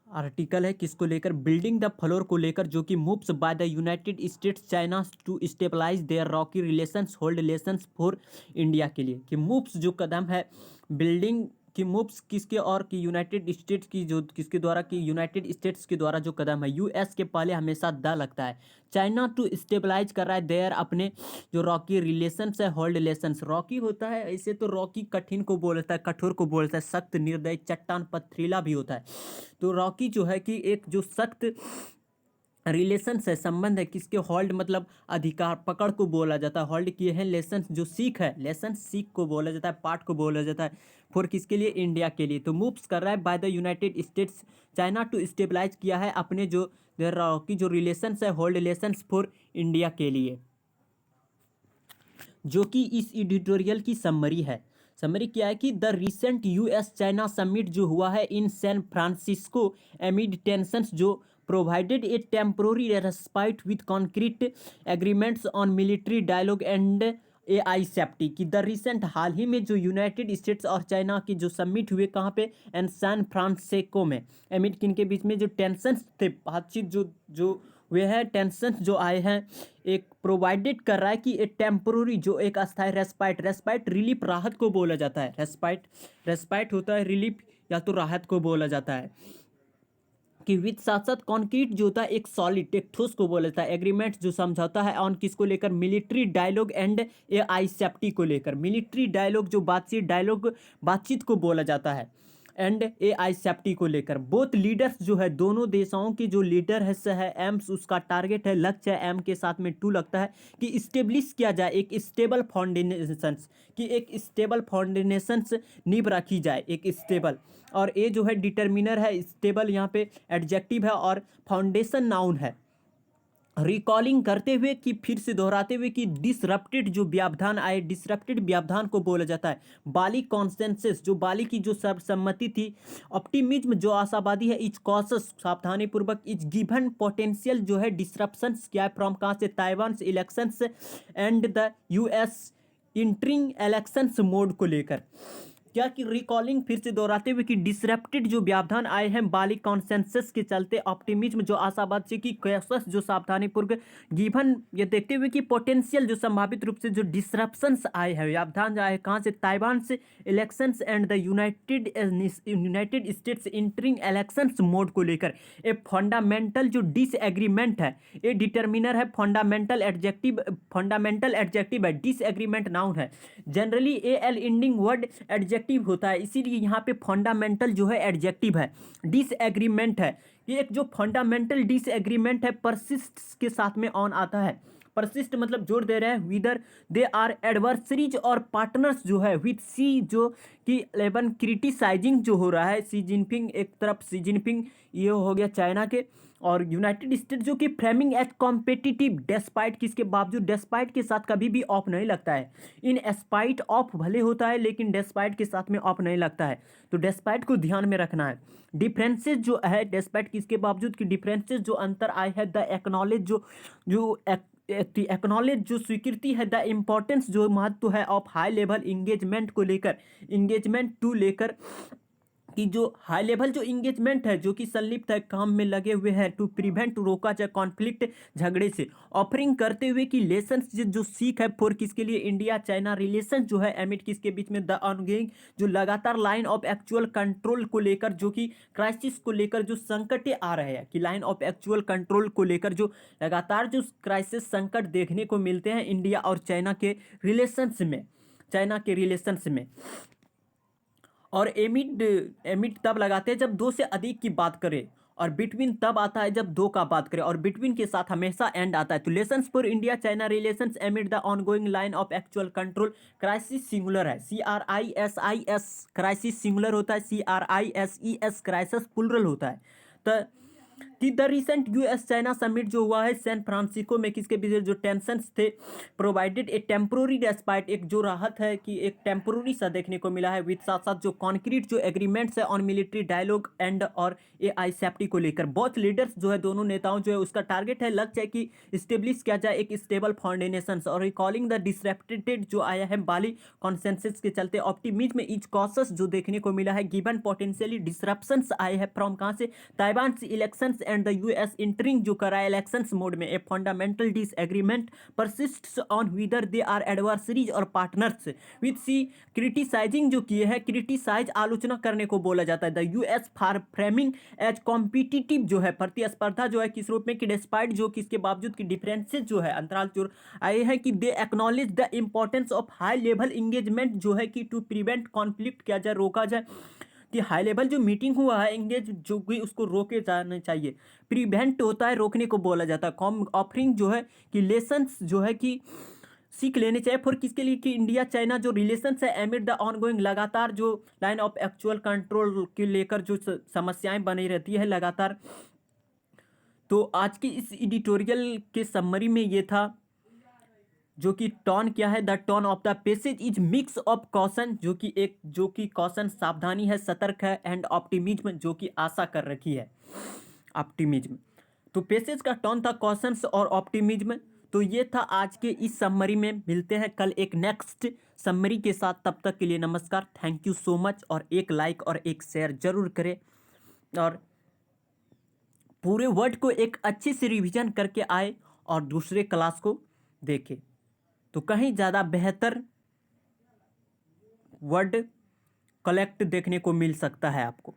Article है किसको लेकर, बिल्डिंग द फ्लोर को लेकर, जो कि moves by the United States China to stabilise their rocky relations hold relations for India के लिए, कि मूव्स जो कदम है बिल्डिंग की मूव्स किसके और कि यूनाइटेड स्टेट्स की जो किसके द्वारा कि यूनाइटेड स्टेट्स के द्वारा जो कदम है, यूएस के पहले हमेशा द लगता है, चाइना टू स्टेबलाइज कर रहा है देयर अपने जो रॉकी रिलेशंस है होल्ड रिलेशंस, रॉकी होता है ऐसे तो रॉकी कठिन को बोलता है, कठोर को बोलता है, सख्त निर्दयी चट्टान पथरीला भी होता है। तो रॉकी जो है कि एक जो सख्त रिलेशंस है, संबंध है, किसके होल्ड मतलब अधिकार पकड़ को बोला जाता है, होल्ड किए हैं लेसन जो सीख है, लेसन सीख को बोला जाता है, पार्ट को बोला जाता है फॉर किसके लिए, इंडिया के लिए। तो मूव्स कर रहा है by the United States China to stabilise किया है अपने जो की जो रिलेशंस है होल्ड रिलेशंस फॉर इंडिया के लिए, जो कि इस एडिटोरियल की समरी है। समरी क्या है कि the recent US China summit जो हुआ है in San Francisco amid tensions जो provided a temporary respite with concrete agreements on military dialogue and AI safety, की द रिसेंट हाल ही में जो यूनाइटेड स्टेट्स और चाइना की जो समिट हुए कहाँ पे, एंड सैन फ्रांसिस्को में, एमिड किन के बीच में जो टेंशंस थे, बातचीत जो वे है टेंशंस जो आए हैं, एक प्रोवाइडेड कर रहा है कि एक टेम्पोररी जो एक अस्थायी रेस्पाइट, रेस्पाइट रिलीफ राहत को बोला जाता है, रेस्पाइट रेस्पाइट होता है रिलीफ या तो राहत को बोला जाता है, कि विद साथ साथ कॉन्क्रीट जो होता है एक सॉलिड एक ठोस को बोला जाता है, एग्रीमेंट जो समझौता है ऑन किसको लेकर, military dialogue and AI safety को लेकर, मिलिट्री डायलॉग जो बातचीत डायलॉग बातचीत को बोला जाता है, एंड एआई सेफ्टी को लेकर। बोथ लीडर्स जो है दोनों देशों के जो लीडर है से है एम्स उसका टारगेट है, लक्ष्य है, एम के साथ में टू लगता है कि इस्टेब्लिश किया जाए एक स्टेबल फाउंडेशंस, कि एक स्टेबल फाउंडेशंस नींव रखी जाए एक स्टेबल, और ए जो है डिटर्मिनर है, स्टेबल यहाँ पे एडजेक्टिव है और फाउंडेशन नाउन है। रिकॉलिंग करते हुए कि फिर से दोहराते हुए कि डिसरप्टेड जो व्यवधान आए, डिसरप्टेड व्यवधान को बोला जाता है, बाली कॉन्सेंसस जो बाली की जो सर्वसम्मति थी, ऑप्टिमिज्म जो आशावादी है, इज कॉशस सावधानी पूर्वक, इज गिवन पोटेंशियल जो है डिसरप्शंस क्या है फ्रॉम कहाँ से, Taiwan elections and the US entering elections mode को लेकर, क्या कि रिकॉलिंग फिर से दोहराते हुए कि डिसरप्टेड जो व्यवधान आए हैं बाली कॉन्सेंसस के चलते, ऑप्टिमिज्म जो आशावाद से कि कैसस जो सावधानी पूर्वक, गिवन ये देखते हुए कि पोटेंशियल जो संभावित रूप से जो डिसरप्शंस आए हैं व्यवधान जो आए कहाँ से, ताइवान से elections and the United States entering elections mode को लेकर, ए फंडामेंटल जो डिसएग्रीमेंट है, ए डिटर्मिनर है, फंडामेंटल एडजेक्टिव है, डिसएग्रीमेंट नाउन है, generally a L ending word adjective होता है, इसीलिए यहाँ पे फंडामेंटल जो है एडजेक्टिव है, डिसएग्रीमेंट है, ये एक जो फंडामेंटल डिसएग्रीमेंट है परसिस्ट के साथ में ऑन आता है, परसिस्ट मतलब जोड़ दे रहे हैं, विदर दे आर एडवर्सरीज और पार्टनर्स जो है विथ सी जो कि 11 क्रिटिसाइजिंग जो हो रहा है, सी जिनपिंग एक तरफ, सी जिनपिंग ये हो गया चाइना के, और यूनाइटेड स्टेट जो कि फ्रेमिंग एज कॉम्पिटिटिव डेस्पाइट, किसके बावजूद, डेस्पाइट के साथ कभी भी ऑफ नहीं लगता है, इन एस्पाइट ऑफ भले होता है लेकिन डेस्पाइट के साथ में ऑफ नहीं लगता है, तो डेस्पाइट को ध्यान में रखना है। डिफरेंसेस जो है डेस्पाइट किसके बावजूद कि डिफरेंसेस जो अंतर आए हैं, द एक्नॉलेज जो एक्नॉलेज जो स्वीकृति है, द इम्पोर्टेंस जो महत्व है ऑफ हाई लेवल इंगेजमेंट को लेकर, इंगेजमेंट टू लेकर, कि जो हाई लेवल जो इंगेजमेंट है जो कि संलिप्त है काम में लगे हुए हैं, टू प्रिवेंट रोका जाए कॉन्फ्लिक्ट झगड़े से, ऑफरिंग करते हुए कि लेसन जो सीख है फॉर किसके लिए, इंडिया चाइना रिलेशन जो है एमिट किसके बीच में, द ऑनगोइंग जो लगातार लाइन ऑफ एक्चुअल कंट्रोल को लेकर, जो कि क्राइसिस को लेकर जो संकट आ रहे हैं, कि लाइन ऑफ एक्चुअल कंट्रोल को लेकर जो लगातार जो क्राइसिस संकट देखने को मिलते हैं इंडिया और चाइना के रिलेशंस में, चाइना के रिलेशंस में। और एमिड एमिड तब लगाते हैं जब दो से अधिक की बात करें, और बिटवीन तब आता है जब दो का बात करें, और बिटवीन के साथ हमेशा एंड आता है। तो lessons for India China relations एमिड the ongoing line of actual control, crisis singular है, CRISIS क्राइसिस सिंगुलर होता है, CRISES क्राइसिस प्लुरल होता है। तो कि the recent US China summit जो हुआ है सैन फ्रांसिस्को में, किसके बीच जो टेंशंस थे, प्रोवाइडेड ए टेम्पोररी रेस्पाइट, एक जो राहत है कि एक टेम्पोररी सा देखने को मिला है, विद साथ साथ जो कॉन्क्रीट जो एग्रीमेंट्स है ऑन मिलिट्री डायलॉग एंड और एआई सेफ्टी को लेकर। बहुत लीडर्स जो है, दोनों नेताओं जो है, उसका टारगेट है, लक्ष्य है कि स्टेब्लिश किया जाए एक स्टेबल फाउंडेशन, और रिकॉलिंग द डिसरेप्टेड जो आया है बाली कॉन्सेंसस के चलते ऑप्टिमिज्म इज कॉशस जो देखने को मिला है, गिवन पोटेंशियली डिसरप्शंस आए हैं फ्रॉम कहाँ से, ताइवान से elections and the US entering जो करा है इलेक्शंस मोड में। A fundamental disagreement persists on whether they are adversaries और पार्टनर्स विद सी क्रिटिसाइजिंग जो किए हैं, क्रिटिसाइज आलोचना करने को बोला जाता है। The US for framing as competitive जो है प्रतिस्पर्धा जो है किस रूप में कि डिस्पाइट जो कि इसके बावजूद की डिफरेंसेस जो है अंतराल जो आए हैं कि they acknowledge the importance of high level engagement जो है कि टू प्रिवेंट कॉन्फ्लिक्ट किया जाए, रोका जाए, कि हाई लेवल जो मीटिंग हुआ है इंगेज जो भी उसको रोके जाना चाहिए। प्रिवेंट होता है रोकने को बोला जाता है। कॉम ऑफरिंग जो है कि लेसन्स जो है कि सीख लेने चाहिए फॉर किसके लिए कि इंडिया चाइना जो रिलेशंस है एमिड द ऑनगोइंग, लगातार जो लाइन ऑफ एक्चुअल कंट्रोल के लेकर जो समस्याएं बनी रहती है लगातार। तो आज की इस एडिटोरियल के समरी में ये था, जो कि टोन क्या है, the tone of the passage is mix of caution जो कि कॉशन सावधानी है, सतर्क है, एंड ऑप्टिमिज्म जो कि आशा कर रखी है, ऑप्टिमिज्म। तो पैसेज का टोन था कॉशंस और ऑप्टिमिज्म। तो ये था आज के इस समरी में। मिलते हैं कल एक नेक्स्ट समरी के साथ, तब तक के लिए नमस्कार, थैंक यू सो मच। और एक लाइक और एक शेयर जरूर करें और पूरे वर्ड को एक अच्छे से रिवीजन करके आए और दूसरे क्लास को देखें, तो कहीं ज़्यादा बेहतर वर्ड कलेक्ट देखने को मिल सकता है आपको।